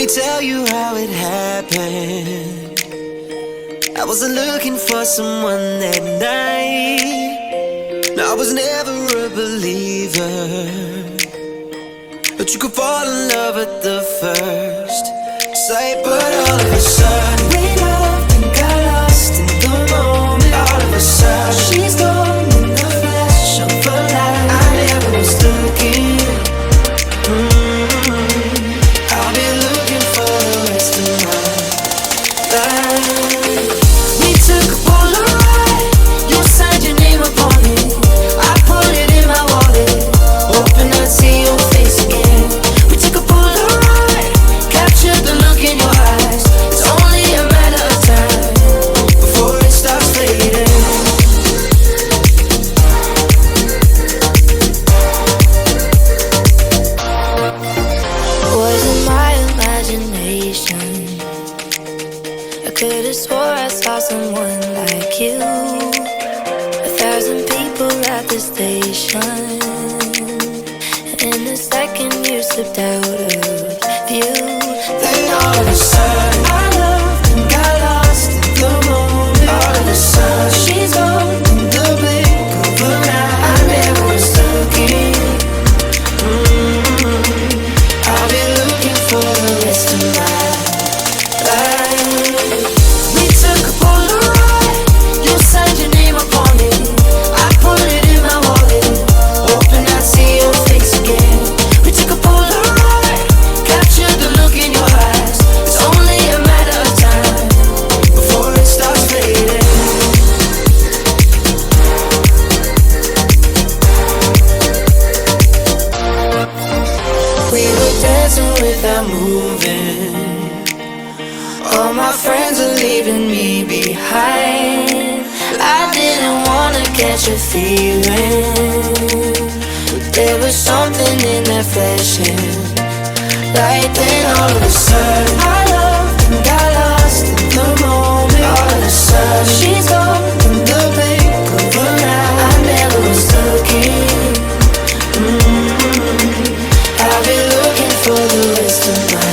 me tell you how it happened. I wasn't looking for someone that night. No, I was never a believer, but you could fall in love at the first sight. But all of a sudden we loved and got lost in the moment. All of a sudden she's gone in the flash of a light. I never was looking. I'll be looking for the rest of my life. We took a Polaroid, you signed your name upon it. I put it in my wallet, hoping I'd see your face again. We took a Polaroid, captured the look in your eyes. It's only a matter of time before it starts fading. Wasn't my imagination? I could've swore I saw someone like you. 1,000 people at the station, and in a second you slipped out of view. Then all of a sudden I loved and got lost in the moment. All of a sudden she's gone in the blink of an eye. I never was looking. I'll be looking for the rest of my life. We took a Polaroid, you signed your name upon it. I put it in my wallet, hoping I'd see your face again. We took a Polaroid, captured the look in your eyes. It's only a matter of time before it starts fading. We were dancing without moving. All my friends are leaving me behind. I didn't wanna catch a feeling, but there was something in that flashing light. Then all of a sudden I loved and got lost in the moment. All of a sudden she's gone in the blink of an eye. I never was looking. I'll be looking for the rest of my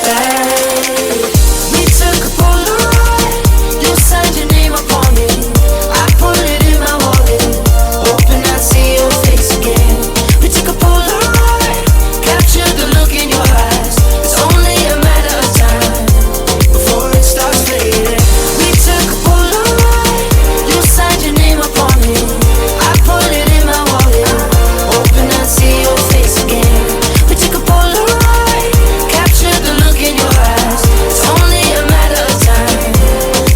life. We took a Polaroid, you signed your name upon it. I put it in my wallet, hoping I'd see your face again. We took a Polaroid, captured the look in your eyes. It's only a matter of time before it starts fading. We took a Polaroid, you signed your name upon it. I put it in my wallet, hoping I'd see your face again. We took a Polaroid, captured the look in your eyes. It's only a matter of time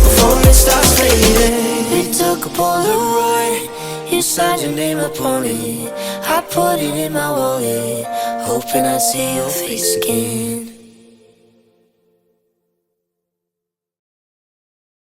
before it starts fading. We took a Polaroid, you signed your name upon it. I put it in my wallet, hoping I'd see your face again.